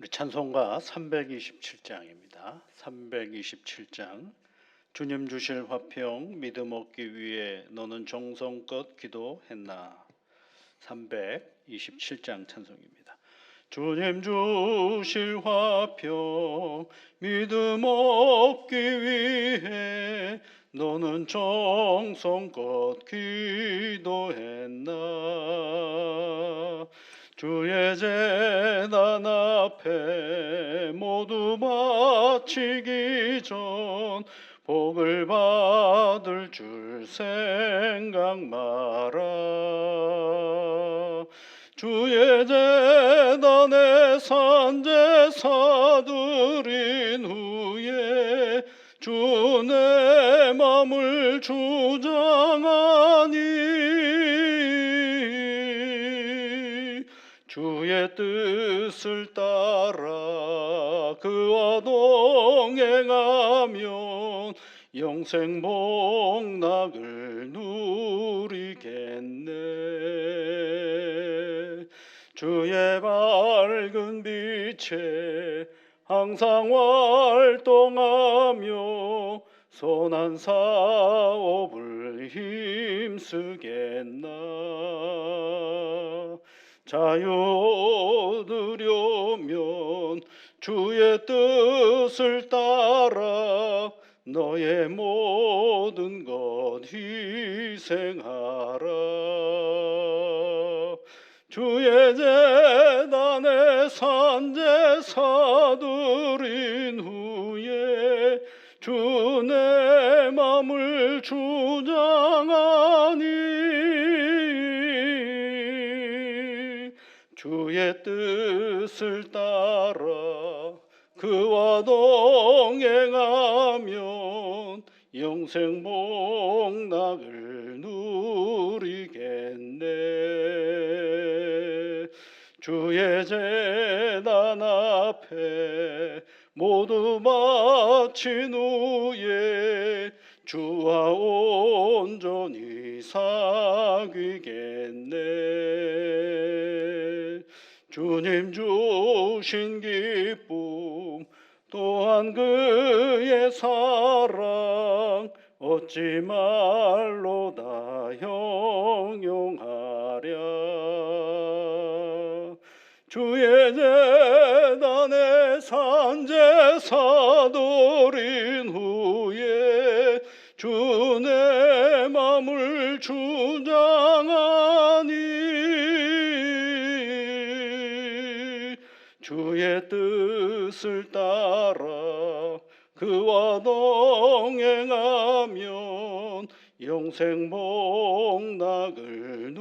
우리 찬송가 327장입니다. 327장. 주님 주실 화평 믿음 얻기 위해 너는 정성껏 기도했나. 327장 찬송입니다. 주님 주실 화평 믿음 얻기 위해 너는 정성껏 기도했나. 주의 제단 앞에 모두 바치기 전 복을 받을 줄 생각 마라. 주의 제단에 산제사 드린 후에 주 내 맘을 주장하니 주의 뜻을 따라 그와 동행하면 영생 복락을 누리겠네. 주의 밝은 빛에 항상 활동하며 선한 사업을 힘쓰겠나. 자유 얻으려면 주의 뜻을 따라 너의 모든 것 희생하라. 주의 제단에 산제사 드린 후에 주 내 맘을 주장하니 주의 뜻을 따라 그와 동행하면 영생 복락을 누리겠네. 주의 제단 앞에 모두 바친 후에 주와 온전히 사귀겠네. 주님 주신 기쁨 또한 그의 사랑 어찌 말로 다 형용하랴. 주의 제단에 산제사 드린 후에 주 내 맘을 주장하니 주의 뜻을 따라 그와 동행하면 영생 복락을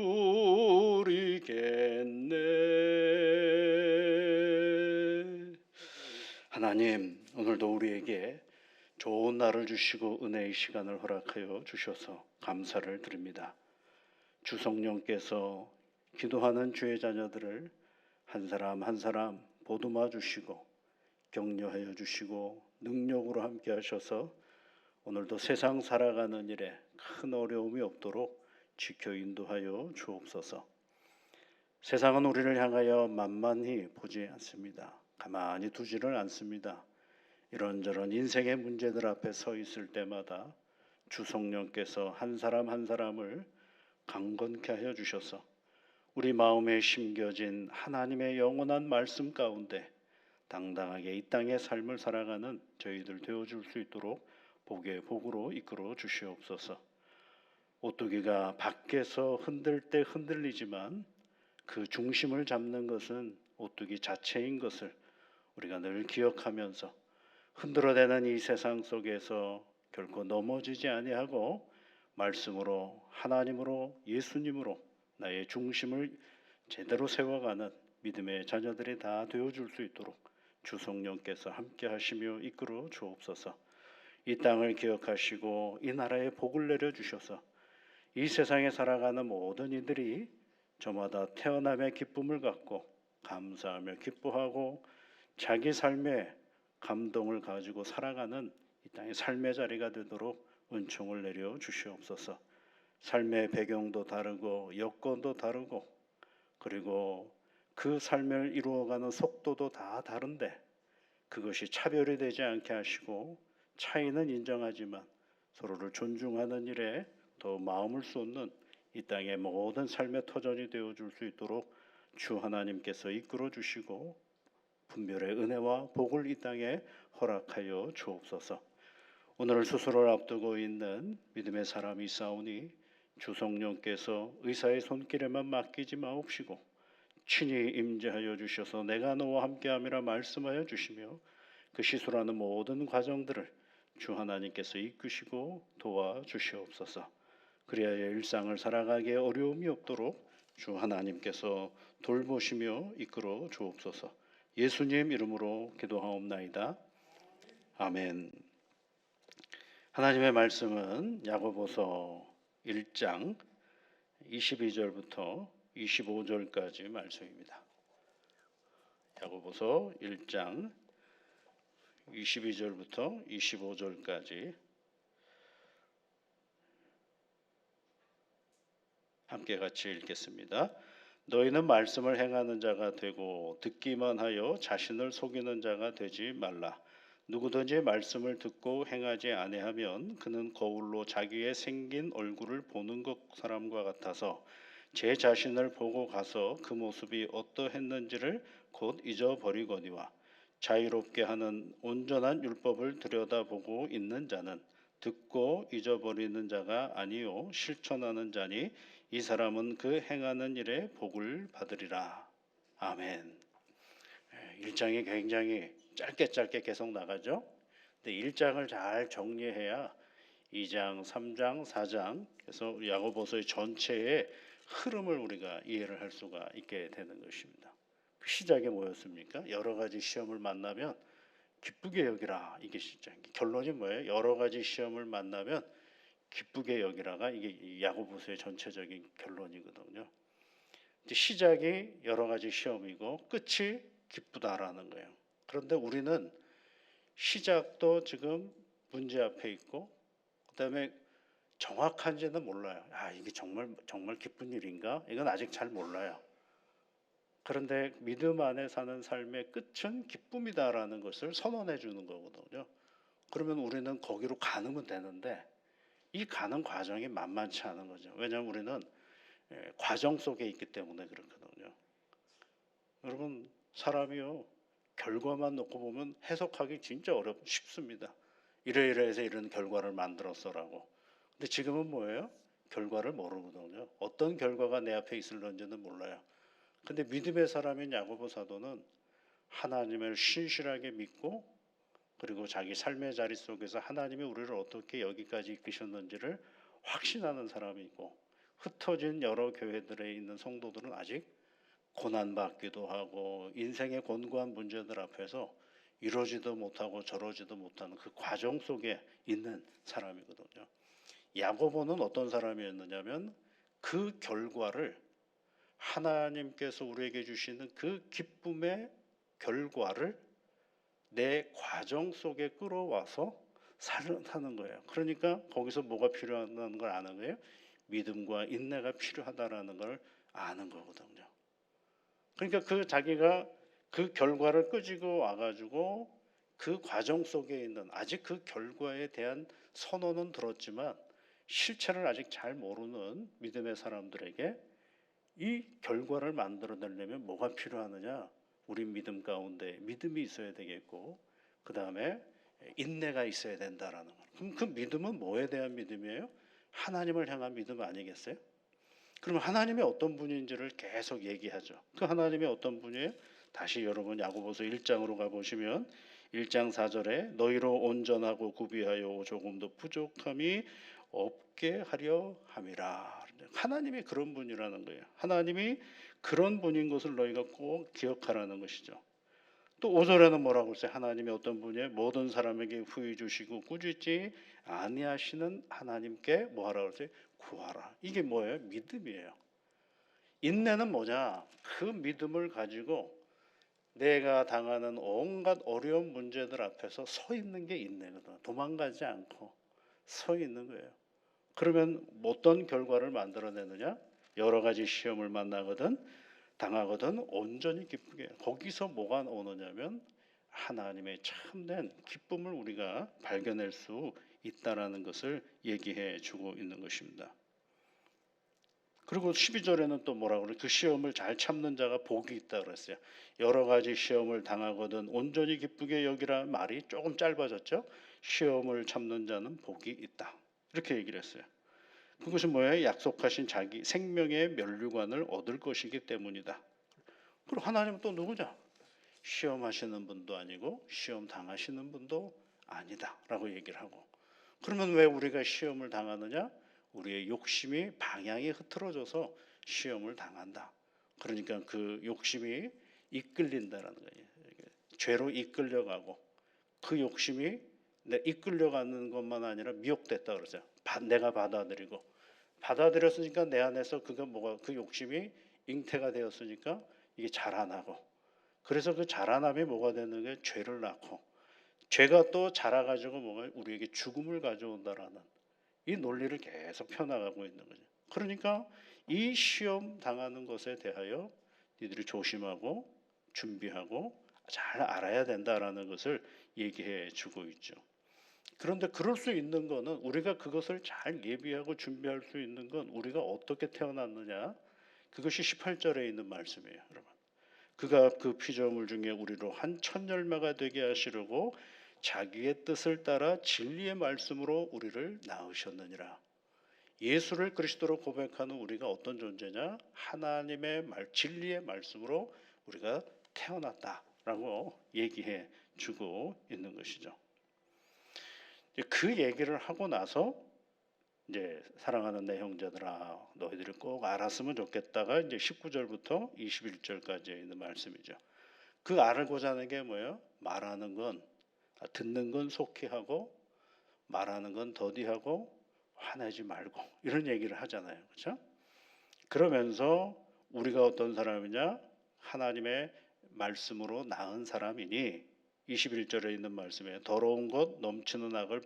누리겠네. 하나님, 오늘도 우리에게 좋은 날을 주시고 은혜의 시간을 허락하여 주셔서 감사를 드립니다. 주 성령께서 기도하는 주의 자녀들을 한 사람 한 사람 보듬어 주시고 격려하여 주시고 능력으로 함께 하셔서 오늘도 세상 살아가는 일에 큰 어려움이 없도록 지켜 인도하여 주옵소서. 세상은 우리를 향하여 만만히 보지 않습니다. 가만히 두지를 않습니다. 이런저런 인생의 문제들 앞에 서 있을 때마다 주 성령께서 한 사람 한 사람을 강건케 하여 주셔서 우리 마음에 심겨진 하나님의 영원한 말씀 가운데 당당하게 이 땅의 삶을 살아가는 저희들 되어줄 수 있도록 복의 복으로 이끌어 주시옵소서. 오뚜기가 밖에서 흔들 때 흔들리지만 그 중심을 잡는 것은 오뚜기 자체인 것을 우리가 늘 기억하면서 흔들어대는 이 세상 속에서 결코 넘어지지 아니하고 말씀으로 하나님으로 예수님으로 나의 중심을 제대로 세워가는 믿음의 자녀들이 다 되어줄 수 있도록 주 성령께서 함께 하시며 이끌어 주옵소서. 이 땅을 기억하시고 이 나라에 복을 내려주셔서 이 세상에 살아가는 모든 이들이 저마다 태어남의 기쁨을 갖고 감사하며 기뻐하고 자기 삶에 감동을 가지고 살아가는 이 땅의 삶의 자리가 되도록 은총을 내려 주시옵소서. 삶의 배경도 다르고 여건도 다르고 그리고 그 삶을 이루어가는 속도도 다 다른데 그것이 차별이 되지 않게 하시고 차이는 인정하지만 서로를 존중하는 일에 더 마음을 쏟는 이 땅의 모든 삶의 터전이 되어줄 수 있도록 주 하나님께서 이끌어 주시고 분별의 은혜와 복을 이 땅에 허락하여 주옵소서. 오늘 수술을 앞두고 있는 믿음의 사람이 있사오니 주 성령께서 의사의 손길에만 맡기지 마옵시고 친히 임재하여 주셔서 내가 너와 함께함이라 말씀하여 주시며 그 시술하는 모든 과정들을 주 하나님께서 이끄시고 도와주시옵소서. 그리하여 일상을 살아가기에 어려움이 없도록 주 하나님께서 돌보시며 이끌어 주옵소서. 예수님 이름으로 기도하옵나이다. 아멘. 하나님의 말씀은 야고보서 1장 22절부터 25절까지 말씀입니다. 야고보서 1장 22절부터 25절까지 함께 같이 읽겠습니다. 너희는 말씀을 행하는 자가 되고 듣기만 하여 자신을 속이는 자가 되지 말라. 누구든지 말씀을 듣고 행하지 아니하면 그는 거울로 자기의 생긴 얼굴을 보는 것 사람과 같아서 제 자신을 보고 가서 그 모습이 어떠했는지를 곧 잊어버리거니와 자유롭게 하는 온전한 율법을 들여다보고 있는 자는 듣고 잊어버리는 자가 아니요 실천하는 자니 이 사람은 그 행하는 일에 복을 받으리라. 아멘. 1장이 굉장히 짧게 계속 나가죠. 근데 1장을 잘 정리해야 2장, 3장, 4장 그래서 야고보서의 전체의 흐름을 우리가 이해를 할 수가 있게 되는 것입니다. 그 시작이 뭐였습니까? 여러 가지 시험을 만나면 기쁘게 여기라. 이게 시작. 결론이 뭐예요? 여러 가지 시험을 만나면 기쁘게 여기라가 이게 야고보서의 전체적인 결론이거든요. 시작이 여러 가지 시험이고 끝이 기쁘다라는 거예요. 그런데 우리는 시작도 지금 문제 앞에 있고 그다음에 정확한지는 몰라요. 이게 정말 기쁜 일인가? 이건 아직 잘 몰라요. 그런데 믿음 안에 사는 삶의 끝은 기쁨이다라는 것을 선언해 주는 거거든요. 그러면 우리는 거기로 가면 되는데 이 가는 과정이 만만치 않은 거죠. 왜냐하면 우리는 과정 속에 있기 때문에 그렇거든요. 여러분 사람이요 결과만 놓고 보면 해석하기 진짜 쉽습니다. 이래서 이런 결과를 만들었어라고. 근데 지금은 뭐예요? 결과를 모르거든요. 어떤 결과가 내 앞에 있을런지는 몰라요. 근데 믿음의 사람인 야고보 사도는 하나님을 신실하게 믿고 그리고 자기 삶의 자리 속에서 하나님이 우리를 어떻게 여기까지 이끄셨는지를 확신하는 사람이고 흩어진 여러 교회들에 있는 성도들은 아직 고난받기도 하고 인생의 곤고한 문제들 앞에서 이러지도 못하고 저러지도 못하는 그 과정 속에 있는 사람이거든요. 야고보는 어떤 사람이었느냐면 그 결과를 하나님께서 우리에게 주시는 그 기쁨의 결과를 내 과정 속에 끌어와서 사는 거예요. 그러니까 거기서 뭐가 필요하다는 걸 아는 거예요. 믿음과 인내가 필요하다라는 걸 아는 거거든요. 그러니까 그 자기가 그 결과를 끄지고 와가지고 그 과정 속에 있는 아직 그 결과에 대한 선언은 들었지만 실체를 아직 잘 모르는 믿음의 사람들에게 이 결과를 만들어내려면 뭐가 필요하느냐? 우리 믿음 가운데 믿음이 있어야 되겠고 그 다음에 인내가 있어야 된다라는 거. 그럼 그 믿음은 뭐에 대한 믿음이에요? 하나님을 향한 믿음 아니겠어요? 그러면 하나님이 어떤 분인지를 계속 얘기하죠. 그 하나님이 어떤 분이에요? 다시 여러분 야고보서 1장으로 가보시면 1장 4절에 너희로 온전하고 구비하여 조금도 부족함이 없게 하려 함이라. 하나님이 그런 분이라는 거예요. 하나님이 그런 분인 것을 너희가 꼭 기억하라는 것이죠. 또 5절에는 뭐라고 했어요? 하나님이 어떤 분이에요? 모든 사람에게 후히 주시고 꾸짖지 아니하시는 하나님께 뭐하라고 했어요? 구하라. 이게 뭐예요? 믿음이에요. 인내는 뭐냐? 그 믿음을 가지고 내가 당하는 온갖 어려운 문제들 앞에서 서 있는 게 인내거든. 도망가지 않고 서 있는 거예요. 그러면 어떤 결과를 만들어내느냐? 여러 가지 시험을 만나거든 당하거든 온전히 기쁘게. 거기서 뭐가 오느냐면 하나님의 참된 기쁨을 우리가 발견할 수 있다라는 것을 얘기해 주고 있는 것입니다. 그리고 12절에는 또 뭐라고 그래? 그 시험을 잘 참는 자가 복이 있다 그랬어요. 여러 가지 시험을 당하거든 온전히 기쁘게 여기라 말이 조금 짧아졌죠. 시험을 참는 자는 복이 있다. 이렇게 얘기를 했어요. 그것은 뭐예요? 약속하신 자기 생명의 면류관을 얻을 것이기 때문이다. 그리고 하나님은 또 누구냐? 시험하시는 분도 아니고 시험 당하시는 분도 아니다라고 얘기를 하고. 그러면 왜 우리가 시험을 당하느냐? 우리의 욕심이 방향이 흐트러져서 시험을 당한다. 그러니까 그 욕심이 이끌린다라는 거예요. 죄로 이끌려가고 그 욕심이 이끌려가는 것만 아니라 미혹됐다 그러죠. 내가 받아들였으니까 내 안에서 그 욕심이 잉태가 되었으니까 이게 자라나고, 그래서 그 자라남이 뭐가 되는 게 죄를 낳고, 죄가 또 자라가지고 우리에게 죽음을 가져온다라는 이 논리를 계속 펴나가고 있는 거죠. 그러니까 이 시험 당하는 것에 대하여 니들이 조심하고 준비하고 잘 알아야 된다라는 것을 얘기해 주고 있죠. 그런데 그럴 수 있는 거는, 우리가 그것을 잘 예비하고 준비할 수 있는 건 우리가 어떻게 태어났느냐, 그것이 18절에 있는 말씀이에요. 여러분, 그가 그 피조물 중에 우리로 한 천열매가 되게 하시려고 자기의 뜻을 따라 진리의 말씀으로 우리를 낳으셨느니라. 예수를 그리스도로 고백하는 우리가 어떤 존재냐? 하나님의 진리의 말씀으로 우리가 태어났다라고 얘기해 주고 있는 것이죠. 그 얘기를 하고 나서 이제 사랑하는 내 형제들아 너희들이 꼭 알았으면 좋겠다가 이제 19절부터 21절까지 있는 말씀이죠. 그 알고자 하는 게 뭐예요? 말하는 건, 듣는 건 속히 하고 말하는 건 더디하고 화내지 말고, 이런 얘기를 하잖아요. 그렇죠? 그러면서 우리가 어떤 사람이냐? 하나님의 말씀으로 낳은 사람이니 21절에 있는 말씀에 더러운 것 넘치는 악을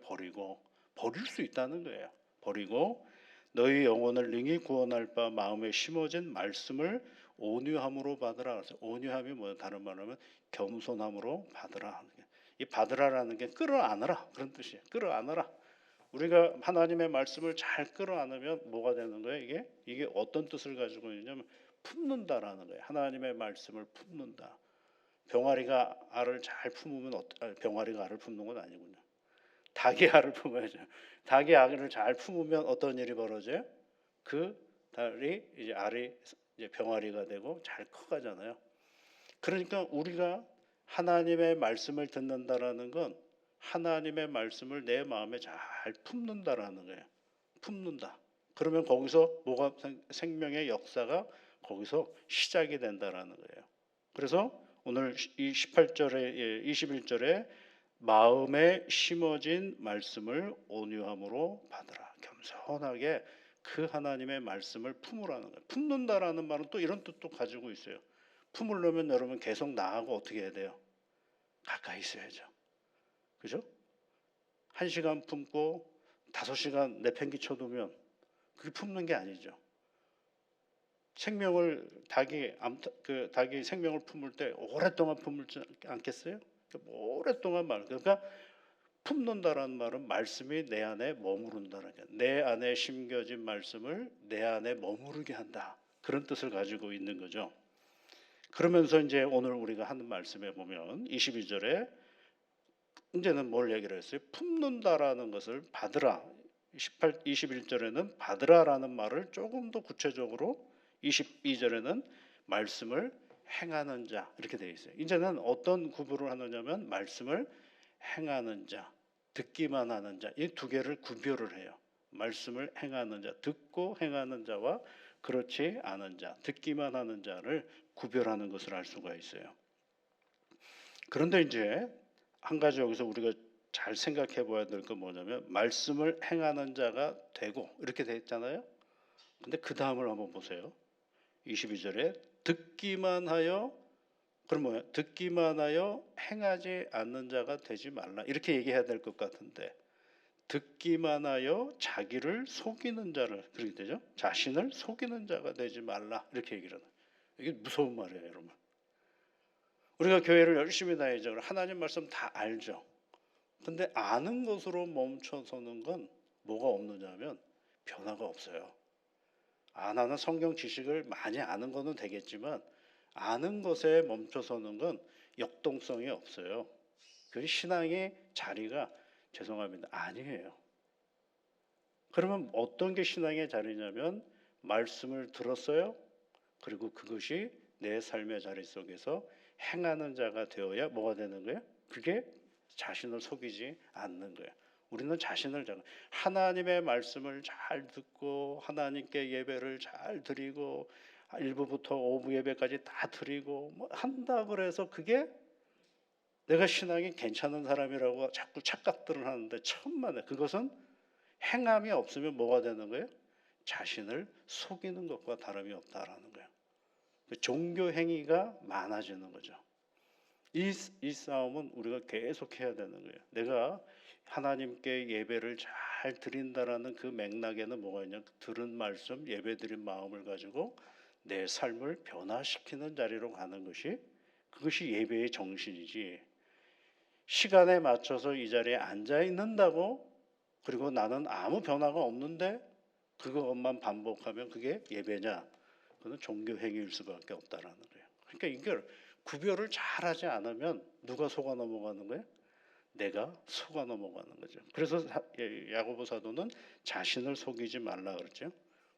버릴 수 있다는 거예요. 버리고 너희 영혼을 능히 구원할 바 마음에 심어진 말씀을 온유함으로 받으라. 온유함이 뭐예요? 다른 말로 하면 겸손함으로 받으라. 이 받으라라는 게 끌어안으라 그런 뜻이에요. 끌어안으라. 우리가 하나님의 말씀을 잘 끌어안으면 뭐가 되는 거예요? 이게 어떤 뜻을 가지고 있냐면 품는다라는 거예요. 하나님의 말씀을 품는다. 병아리가 알을 잘 품으면 병아리가 알을 품는 건 아니군요. 닭이 알을 품어야죠. 닭이 알을 잘 품으면 어떤 일이 벌어져요? 그 알이 이제 병아리가 되고 잘 커가잖아요. 그러니까 우리가 하나님의 말씀을 듣는다라는 건 하나님의 말씀을 내 마음에 잘 품는다라는 거예요. 품는다. 그러면 거기서 뭐가 생명의 역사가 거기서 시작이 된다라는 거예요. 그래서 오늘 이 18절에 21절에 마음에 심어진 말씀을 온유함으로 받으라. 겸손하게 그 하나님의 말씀을 품으라는 거예요. 품는다라는 말은 또 이런 뜻도 가지고 있어요. 품으려면 여러분 계속 나하고 어떻게 해야 돼요? 가까이 있어야죠. 그죠? 1시간 품고 5시간 내팽개 쳐두면 그게 품는 게 아니죠. 닭이 생명을 품을 때 오랫동안 품지 않겠어요? 오랫동안 그러니까 품는다라는 말은 말씀이 내 안에 머무른다는 거예요. 내 안에 심겨진 말씀을 내 안에 머무르게 한다. 그런 뜻을 가지고 있는 거죠. 그러면서 이제 오늘 우리가 하는 말씀에 보면 22절에 이제는 뭘 얘기를 했어요? 품는다라는 것을 받으라. 21절에는 받으라라는 말을 조금 더 구체적으로, 22절에는 말씀을 행하는 자 이렇게 되어 있어요. 이제는 어떤 구분을 하느냐면 말씀을 행하는 자, 듣기만 하는 자, 이 두 개를 구별을 해요. 말씀을 행하는 자, 듣고 행하는 자와 그렇지 않은 자, 듣기만 하는 자를 구별하는 것을 알 수가 있어요. 그런데 이제 한 가지 여기서 우리가 잘 생각해 봐야 될 건 뭐냐면 말씀을 행하는 자가 되고 이렇게 돼 있잖아요. 근데 그 다음을 한번 보세요. 22절에 듣기만 하여, 그럼 뭐야? 듣기만 하여 행하지 않는 자가 되지 말라. 이렇게 얘기해야 될 것 같은데 듣기만 하여 자기를 속이는 자를, 그렇게 되죠? 자신을 속이는 자가 되지 말라. 이렇게 얘기를 하는. 이게 무서운 말이에요, 여러분. 우리가 교회를 열심히 다니죠. 하나님 말씀 다 알죠. 근데 아는 것으로 멈춰서는 건 뭐가 없느냐면 변화가 없어요. 나는 성경 지식을 많이 아는 거는 되겠지만 아는 것에 멈춰서는 건 역동성이 없어요. 그 신앙의 자리가 죄송합니다. 아니에요. 그러면 어떤 게 신앙의 자리냐면 말씀을 들었어요. 그리고 그것이 내 삶의 자리 속에서 행하는 자가 되어야 뭐가 되는 거예요? 그게 자신을 속이지 않는 거예요. 우리는 자신을 하나님의 말씀을 잘 듣고 하나님께 예배를 잘 드리고 1부부터 오후 예배까지 다 드리고 뭐 한다 그래서 그게 내가 신앙이 괜찮은 사람이라고 자꾸 착각들을 하는데 천만에 그것은 행함이 없으면 뭐가 되는 거예요? 자신을 속이는 것과 다름이 없다라는 거예요. 종교 행위가 많아지는 거죠. 이 싸움은 우리가 계속 해야 되는 거예요. 내가 하나님께 예배를 잘 드린다라는 그 맥락에는 뭐가 있냐? 들은 말씀, 예배드린 마음을 가지고 내 삶을 변화시키는 자리로 가는 것이 그것이 예배의 정신이지. 시간에 맞춰서 이 자리에 앉아 있는다고 그리고 나는 아무 변화가 없는데 그것만 반복하면 그게 예배냐? 그건 종교 행위일 수밖에 없다라는 거예요. 그러니까 이걸 구별을 잘하지 않으면 누가 속아 넘어가는 거예요? 내가 속아 넘어가는 거죠. 그래서 야고보 사도는 자신을 속이지 말라 그랬죠.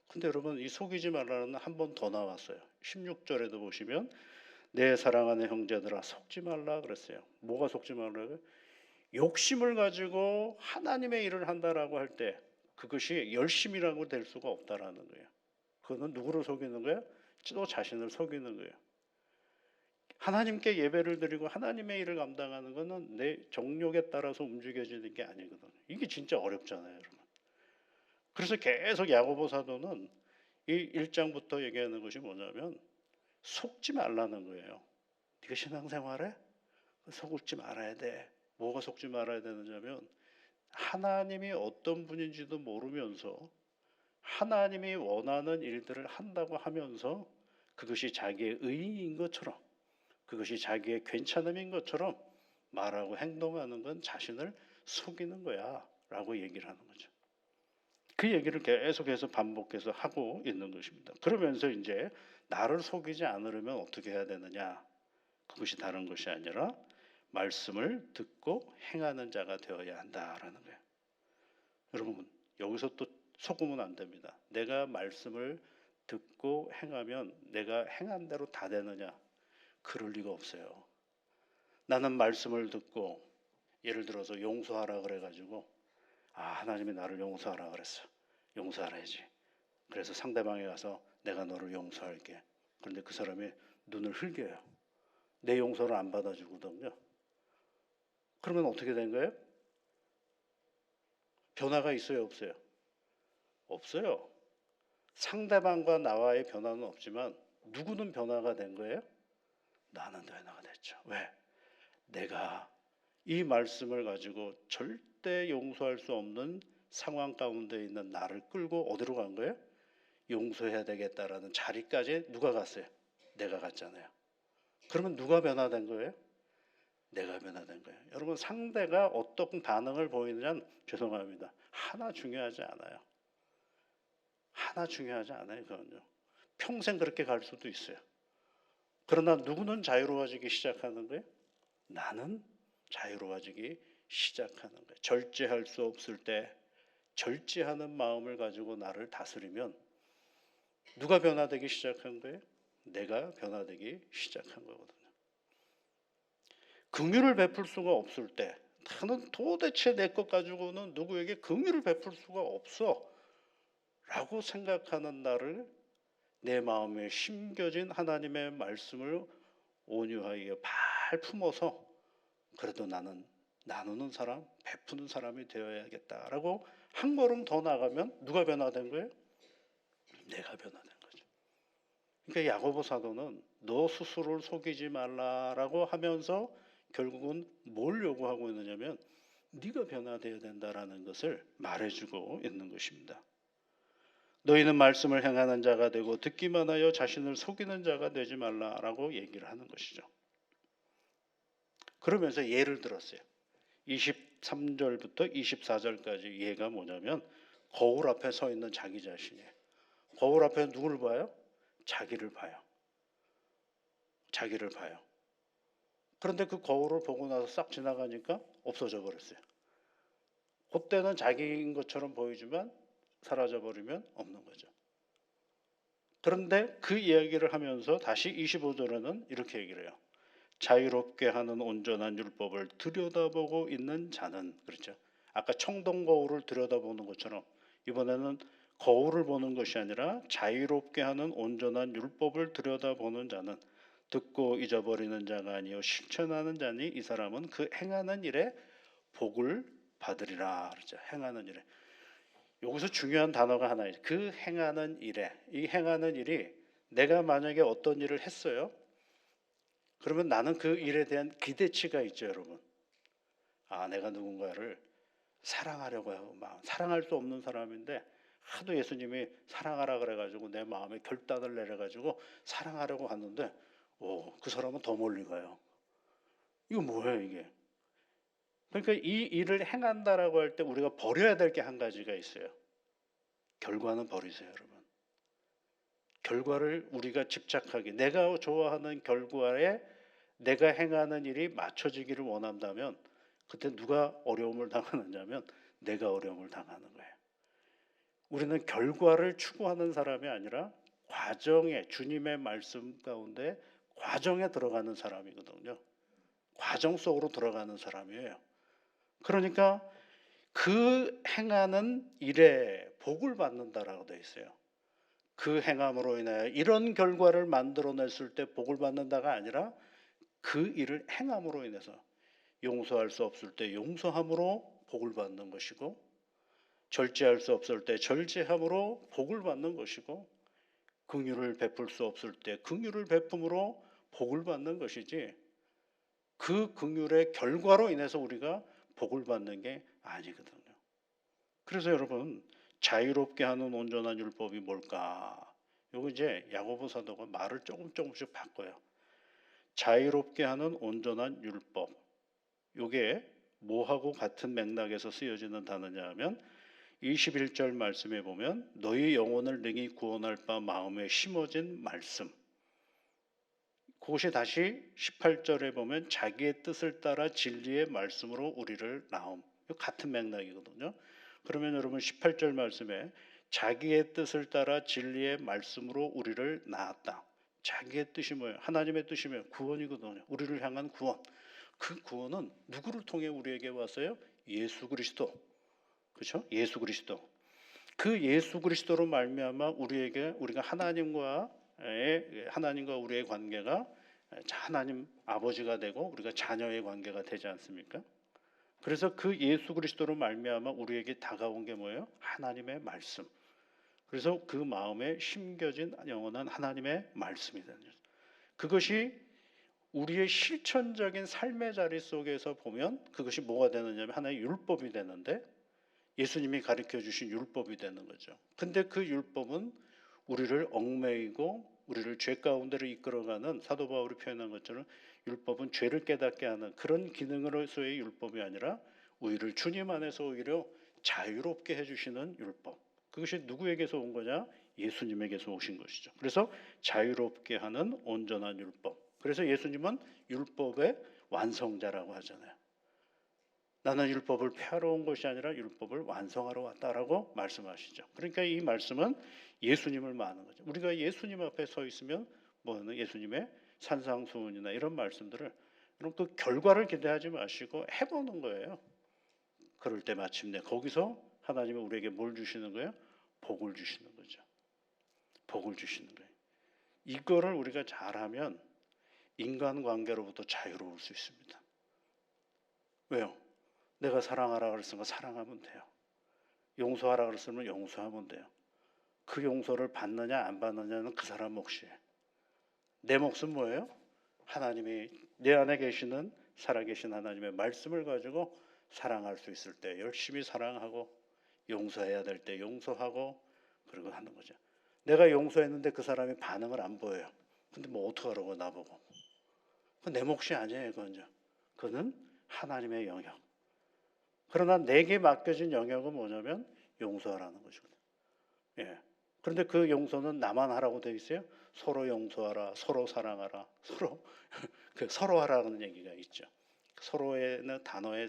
근데 여러분 이 속이지 말라는 한 번 더 나왔어요. 16절에도 보시면 내 사랑하는 형제들아 속지 말라 그랬어요. 뭐가 속지 말라고요? 욕심을 가지고 하나님의 일을 한다라고 할 때 그것이 열심이라고 될 수가 없다라는 거예요. 그거는 누구를 속이는 거예요? 또 자신을 속이는 거예요. 하나님께 예배를 드리고 하나님의 일을 감당하는 것은 내 정욕에 따라서 움직여지는 게 아니거든요. 이게 진짜 어렵잖아요, 여러분. 그래서 계속 야고보 사도는 이 1장부터 얘기하는 것이 뭐냐면 속지 말라는 거예요. 네가 신앙생활해? 속지 말아야 돼. 뭐가 속지 말아야 되느냐면 하나님이 어떤 분인지도 모르면서 하나님이 원하는 일들을 한다고 하면서 그것이 자기의 의의인 것처럼 그것이 자기의 괜찮음인 것처럼 말하고 행동하는 건 자신을 속이는 거야 라고 얘기를 하는 거죠. 그 얘기를 계속해서 반복해서 하고 있는 것입니다. 그러면서 이제 나를 속이지 않으려면 어떻게 해야 되느냐? 그것이 다른 것이 아니라 말씀을 듣고 행하는 자가 되어야 한다라는 거예요. 여러분 여기서 또 속으면 안 됩니다. 내가 말씀을 듣고 행하면 내가 행한 대로 다 되느냐? 그럴 리가 없어요. 나는 말씀을 듣고 예를 들어서 용서하라 그래가지고 하나님이 나를 용서하라 그랬어. 용서하라야지. 그래서 상대방에 가서 내가 너를 용서할게. 그런데 그 사람이 눈을 흘겨요. 내 용서를 안 받아주거든요. 그러면 어떻게 된 거예요? 변화가 있어요, 없어요? 없어요. 상대방과 나와의 변화는 없지만 누구는 변화가 된 거예요? 나는 변화가 됐죠. 왜? 내가 이 말씀을 가지고 절대 용서할 수 없는 상황 가운데 있는 나를 끌고 어디로 간 거예요? 용서해야 되겠다라는 자리까지 누가 갔어요? 내가 갔잖아요. 그러면 누가 변화된 거예요? 내가 변화된 거예요. 여러분 상대가 어떤 반응을 보이느냐는 죄송합니다. 하나 중요하지 않아요. 하나 중요하지 않아요. 그건요. 평생 그렇게 갈 수도 있어요. 그러나 누구는 자유로워지기 시작하는 거예요? 나는 자유로워지기 시작하는 거예요. 절제할 수 없을 때 절제하는 마음을 가지고 나를 다스리면 누가 변화되기 시작한 거예요? 내가 변화되기 시작한 거거든요. 긍휼을 베풀 수가 없을 때 나는 도대체 내 것 가지고는 누구에게 긍휼을 베풀 수가 없어 라고 생각하는 나를 내 마음에 심겨진 하나님의 말씀을 온유하게 발 품어서 그래도 나는 나누는 사람, 베푸는 사람이 되어야겠다라고 한 걸음 더 나가면 누가 변화된 거예요? 내가 변화된 거죠. 그러니까 야고보 사도는 너 스스로를 속이지 말라라고 하면서 결국은 뭘 요구하고 있느냐면 네가 변화되어야 된다라는 것을 말해주고 있는 것입니다. 너희는 말씀을 행하는 자가 되고 듣기만 하여 자신을 속이는 자가 되지 말라라고 얘기를 하는 것이죠. 그러면서 예를 들었어요. 23절부터 24절까지 예가 뭐냐면 거울 앞에 서 있는 자기 자신이에요. 거울 앞에 누구를 봐요? 자기를 봐요. 자기를 봐요. 그런데 그 거울을 보고 나서 싹 지나가니까 없어져 버렸어요. 그때는 자기인 것처럼 보이지만 사라져 버리면 없는 거죠. 그런데 그 이야기를 하면서 다시 25절에는 이렇게 얘기를 해요. 자유롭게 하는 온전한 율법을 들여다보고 있는 자는, 그렇죠. 아까 청동 거울을 들여다보는 것처럼 이번에는 거울을 보는 것이 아니라 자유롭게 하는 온전한 율법을 들여다보는 자는 듣고 잊어버리는 자가 아니요 실천하는 자니 이 사람은 그 행하는 일에 복을 받으리라. 그렇죠. 행하는 일에. 여기서 중요한 단어가 하나 있어요. 그 행하는 일에. 이 행하는 일이 내가 만약에 어떤 일을 했어요. 그러면 나는 그 일에 대한 기대치가 있죠, 여러분. 아, 내가 누군가를 사랑하려고 하고 막 사랑할 수 없는 사람인데 하도 예수님이 사랑하라 그래가지고 내 마음에 결단을 내려가지고 사랑하려고 하는데, 그 사람은 더 멀리 가요. 이거 뭐예요, 이게? 그러니까 이 일을 행한다라고 할 때 우리가 버려야 될 게 한 가지가 있어요. 결과는 버리세요, 여러분. 결과를 우리가 집착하게, 내가 좋아하는 결과에 내가 행하는 일이 맞춰지기를 원한다면 그때 누가 어려움을 당하느냐면 내가 어려움을 당하는 거예요. 우리는 결과를 추구하는 사람이 아니라 과정에, 주님의 말씀 가운데 과정에 들어가는 사람이거든요. 과정 속으로 들어가는 사람이에요. 그러니까 그 행하는 일에 복을 받는다라고 되어 있어요. 그 행함으로 인하여 이런 결과를 만들어냈을 때 복을 받는다가 아니라 그 일을 행함으로 인해서 용서할 수 없을 때 용서함으로 복을 받는 것이고, 절제할 수 없을 때 절제함으로 복을 받는 것이고, 긍휼을 베풀 수 없을 때 긍휼을 베품으로 복을 받는 것이지, 그 긍휼의 결과로 인해서 우리가 복을 받는 게 아니거든요. 그래서 여러분, 자유롭게 하는 온전한 율법이 뭘까? 요거 이제 야고보 사도가 말을 조금씩 바꿔요. 자유롭게 하는 온전한 율법. 요게 뭐하고 같은 맥락에서 쓰여지는 단어냐 하면 21절 말씀에 보면 너희 영혼을 능히 구원할 바 마음에 심어진 말씀. 그것이 다시 18절에 보면 자기의 뜻을 따라 진리의 말씀으로 우리를 낳음. 같은 맥락이거든요. 그러면 여러분 18절 말씀에 자기의 뜻을 따라 진리의 말씀으로 우리를 낳았다. 자기의 뜻이 뭐예요? 하나님의 뜻이 뭐예요? 구원이거든요. 우리를 향한 구원. 그 구원은 누구를 통해 우리에게 왔어요? 예수 그리스도. 그렇죠? 예수 그리스도. 그 예수 그리스도로 말미암아 우리가 하나님과 우리의 관계가 하나님 아버지가 되고 우리가 자녀의 관계가 되지 않습니까? 그래서 그 예수 그리스도로 말미암아 우리에게 다가온 게 뭐예요? 하나님의 말씀. 그래서 그 마음에 심겨진 영원한 하나님의 말씀이 되는 거죠. 그것이 우리의 실천적인 삶의 자리 속에서 보면 그것이 뭐가 되느냐면 하나의 율법이 되는데, 예수님이 가르쳐 주신 율법이 되는 거죠. 근데 그 율법은 우리를 얽매이고 우리를 죄 가운데로 이끌어가는, 사도 바울이 표현한 것처럼 율법은 죄를 깨닫게 하는 그런 기능으로서의 율법이 아니라 우리를 주님 안에서 오히려 자유롭게 해주시는 율법. 그것이 누구에게서 온 거냐? 예수님에게서 오신 것이죠. 그래서 자유롭게 하는 온전한 율법. 그래서 예수님은 율법의 완성자라고 하잖아요. 나는 율법을 폐하러 온 것이 아니라 율법을 완성하러 왔다라고 말씀하시죠. 그러니까 이 말씀은 예수님을 말하는 거죠. 우리가 예수님 앞에 서 있으면 뭐는 예수님의 산상수훈이나 이런 말씀들을, 그럼 그 결과를 기대하지 마시고 해보는 거예요. 그럴 때 마침내 거기서 하나님은 우리에게 뭘 주시는 거예요? 복을 주시는 거죠. 복을 주시는 거예요. 이거를 우리가 잘하면 인간관계로부터 자유로울 수 있습니다. 왜요? 내가 사랑하라 그랬으면 사랑하면 돼요. 용서하라 그랬으면 용서하면 돼요. 그 용서를 받느냐 안 받느냐는 그 사람 몫이에요. 내 몫은 뭐예요? 하나님이 내 안에 계시는 살아계신 하나님의 말씀을 가지고 사랑할 수 있을 때 열심히 사랑하고, 용서해야 될 때 용서하고, 그리고 하는 거죠. 내가 용서했는데 그 사람이 반응을 안 보여요. 근데 뭐 어떡하라고 나보고. 그건 내 몫이 아니에요. 그거는 하나님의 영역. 그러나 내게 맡겨진 영역은 뭐냐면 용서하라는 것이거든요. 예. 그런데 그 용서는 나만 하라고 되어 있어요? 서로 용서하라, 서로 사랑하라, 서로 서로 하라는 얘기가 있죠. 서로에는 단어의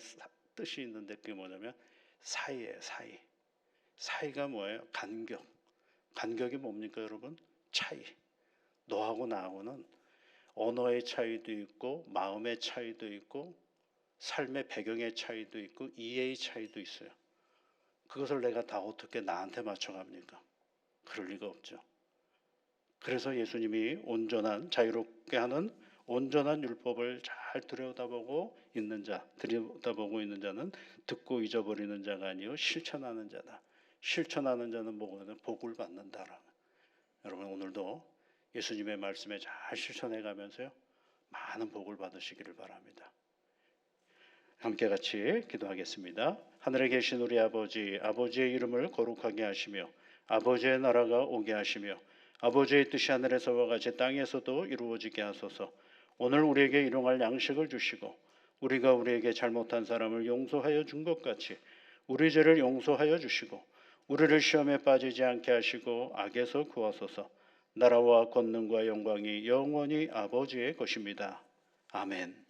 뜻이 있는데 그게 뭐냐면 사이예요, 사이. 사이가 뭐예요? 간격. 간격이 뭡니까, 여러분? 차이. 너하고 나하고는 언어의 차이도 있고 마음의 차이도 있고 삶의 배경의 차이도 있고 이해의 차이도 있어요. 그것을 내가 다 어떻게 나한테 맞춰갑니까? 그럴 리가 없죠. 그래서 예수님이 온전한 자유롭게 하는 온전한 율법을 잘 들여다보고 있는 자는 듣고 잊어버리는 자가 아니요 실천하는 자다. 실천하는 자는 뭐거든요? 복을 받는다라. 여러분 오늘도 예수님의 말씀에 잘 실천해 가면서요 많은 복을 받으시기를 바랍니다. 함께 같이 기도하겠습니다. 하늘에 계신 우리 아버지, 아버지의 이름을 거룩하게 하시며 아버지의 나라가 오게 하시며 아버지의 뜻이 하늘에서와 같이 땅에서도 이루어지게 하소서. 오늘 우리에게 일용할 양식을 주시고 우리가 우리에게 잘못한 사람을 용서하여 준 것 같이 우리 죄를 용서하여 주시고 우리를 시험에 빠지지 않게 하시고 악에서 구하소서. 나라와 권능과 영광이 영원히 아버지의 것입니다. 아멘.